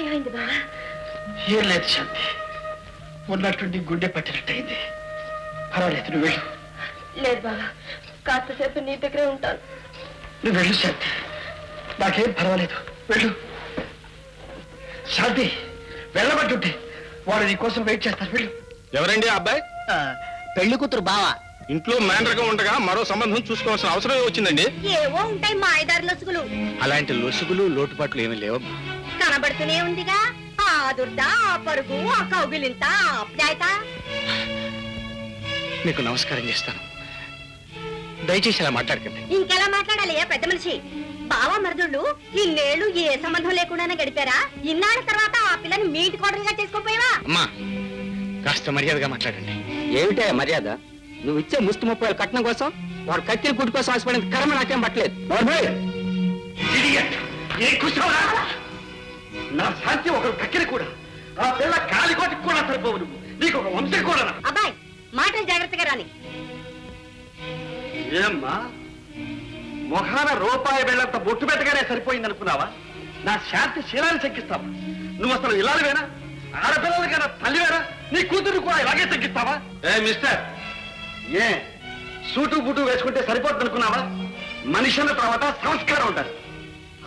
ఏమైంది బావా? ఏం లేదు శాంతి, ఉన్నట్టుండి గుండె పట్టినట్టయింది. పర్వాలేదు, నువ్వు వెళ్ళు. లేదు బావా, కాస్తసేపు నీ దగ్గరే ఉంటాను. నువ్వు వెళ్ళు శాంతి, నాకేం పర్వాలేదు, వెళ్ళు. శాంతి, వెళ్ళబట్టుంటే వాడు నీ కోసం వెయిట్ చేస్తారు, వెళ్ళు. ఎవరండి ఆ అబ్బాయి? పెళ్లి కూతురు బావా. ఇంట్లో మేనర్గా ఉండగా మరో సంబంధం చూసుకోవాల్సిన అవసరం వచ్చిందండి. ఏవో ఉంటాయి మాయదారి లొసుగులు. అలాంటి లొసుగులు లోటుపాట్లు ఏమీ లేవమ్మా. కనబడుతూనే ఉందిగా ఆ దుర్ద, ఆ పరుగు, ఆ కౌగిలింత, ఆప్యాయత. మీకు నమస్కారం చేస్తాను, దయచేసి అలా మాట్లాడకండి. ఇంకెలా మాట్లాడాలి పెద్ద మనిషి? బావ మరుదుళ్ళు ఇన్నేళ్లు ఏ సంబంధం లేకుండానే గడిపారా? ఇన్నాళ్ళ తర్వాత ఆ పిల్లని మీ ఇంటి కోడలుగా చేసుకోపోయావా? అమ్మా, కాస్త మర్యాదగా మాట్లాడండి. ఏమిటే మర్యాద? నువ్వు ఇచ్చే ముస్తు 30,000 కట్నం కోసం వాడు కత్తిని కుట్టు కోసం ఆశపడిన కర్మ నాకేం పట్టలేదు. నా శాంతి ఒకరు కక్కిరి కూడా, ఆ పిల్ల కాలికోటికి కూడా సరిపోవు. నువ్వు నీకు ఒక వంశం కూడా. అబ్బాయి, మాటలు జాగ్రత్తగా రాని. ఏమ్మా, మొఖాన రూపాయి వెళ్ళంత బొట్టు పెట్టగానే సరిపోయింది అనుకున్నావా? నా శాంతి శీలాన్ని శంకిస్తావా? నువ్వు అసలు ఇలాగవేనా? ఆడపిల్లలకైనా తల్లివేనా? నీ కూతురు కూడా ఇలాగే శంకిస్తావా? ఏ మిస్టర్, ఏ సూటు బుటు వేసుకుంటే సరిపోతుంది అనుకున్నావా? మనిషి అన్న తర్వాత సంస్కారం ఉండాలి.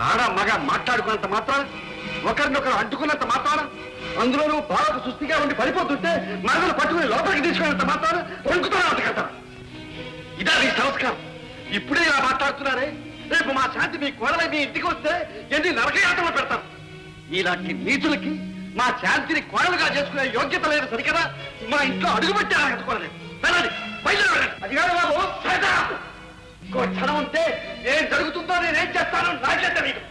ఆడ మగ మాట్లాడుకున్నంత మాత్రాన, ఒకరినొకరు అడ్డుకున్నంత మాత్రాన, అందులోనూ బాలకు సుస్థిగా ఉండి పడిపోతుంటే మరదలు పట్టుకుని లోపలికి తీసుకున్నంత మాత్రాన వణుకుతారా అంతకంటారా? ఇదా నీ సంస్కారం? ఇప్పుడే ఇలా మాట్లాడుతున్నారే, రేపు మా శాంతి మీ కోడలై మీ ఇంటికి వస్తే ఎన్ని నరకయాత్రలు పెడతారు. ఇలాంటి నీచులకి మా శాంతిని కోడలుగా చేసుకునే యోగ్యత లేదు సరికదా? మా ఇంట్లో అడుగుపెట్టి అలా కట్టుకోలేదు. వెళ్ళండి, బయలుదేరి వెళ్ళండి. అది కాదు బాబు, ఇంకో క్షణం ఉంటే ఏం జరుగుతుందో నేనేం చేస్తానో నాకే తెలియదు.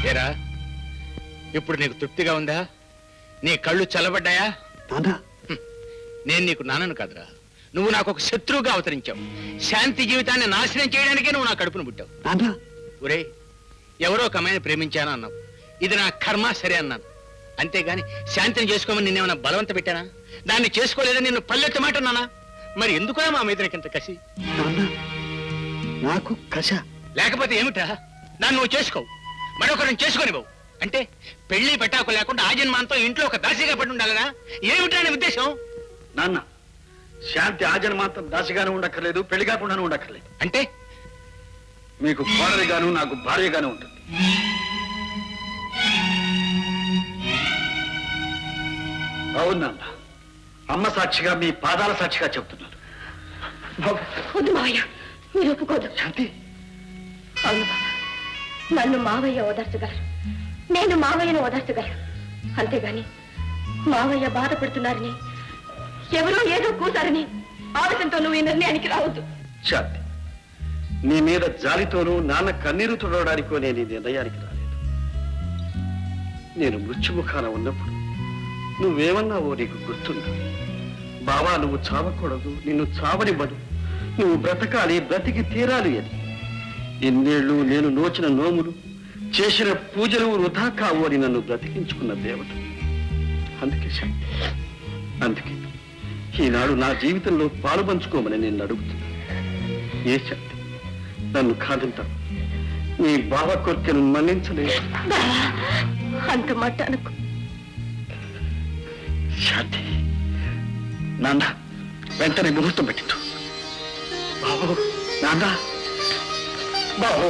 ఏరా, ఇప్పుడు నీకు తృప్తిగా ఉందా? నీ కళ్ళు చల్లబడ్డాయా? నేను నీకు నాన్నను కాదురా, నువ్వు నాకు ఒక శత్రువుగా అవతరించావు. శాంతి జీవితాన్ని నాశనం చేయడానికే నువ్వు నా కడుపును పుట్టావు. ఒరే, ఎవరో ఒక అమ్మాయిని ప్రేమించాను అన్నావు, ఇది నా కర్మ సరే అన్నాను. అంతేగాని శాంతిని చేసుకోమని నిన్నేమన్నా బలవంత పెట్టానా? దాన్ని చేసుకోలేదని నిన్ను పల్లెత్త మాట అన్నానా? మరి ఎందుకురా మా మీదకింత కసి? నాకు కష లేకపోతే ఏమిటా? దాన్ని నువ్వు చేసుకోవు, మరొకరిని చేసుకొనివ్వవు అంటే పెళ్లి పెట్టాకు లేకుండా ఆ జన్మాంతో ఇంట్లో ఒక దాసిగా పడి ఉండాలనా? ఏమిటా నీ ఉద్దేశం? నాన్న, శాంతి ఆజన్మాంతం దాసిగానే ఉండక్కర్లేదు, పెళ్లి కాకుండానే ఉండక్కర్లేదు. అంటే మీకు కోడలిగాను నాకు భార్యగానే ఉంటుంది. అవును నాన్న, అమ్మ సాక్షిగా మీ పాదాల సాక్షిగా చెబుతున్నాను. వద్దు మావయ్య, మీరు ఒప్పుకోదు. శాంతి, అవును బాబా, నన్ను మావయ్య ఓదార్చగలరు, నేను మావయ్యను ఓదార్చగలరు. అంతేగాని మావయ్య బాధపడుతున్నారని, ఎవరో ఏదో కూసారని ఆవేశంతో నువ్వు ఈ నిర్ణయానికి రావద్దు. శాంతి, నీ మీద జాలితోనూ నాన్న కన్నీరు తుడవడానికో నేను ఈ నిర్ణయానికి రాలేదు. నేను మృత్యుముఖాన ఉన్నప్పుడు నువ్వేమన్నావో నీకు గుర్తుందా? బావా, నువ్వు చావకూడదు, నిన్ను చావనివ్వడు, నువ్వు బ్రతకాలి, బ్రతికి తీరాలి అని. ఇన్నేళ్లు నేను నోచిన నోములు, చేసిన పూజలు వృధా కావు అని నన్ను బ్రతికించుకున్న దేవత. అందుకే శాంతి, అందుకే ఈనాడు నా జీవితంలో పాలు పంచుకోమని నేను అడుగుతున్నా. ఏ శాంతి, నన్ను కాదంటావు? నీ బావ కోరికను మన్నించలేదు. అంత మాట అనుకో శాంతి. నాన్న, వెంటనే ముహూర్తం పెట్టించు. బాబు, నాన్న, బాబు.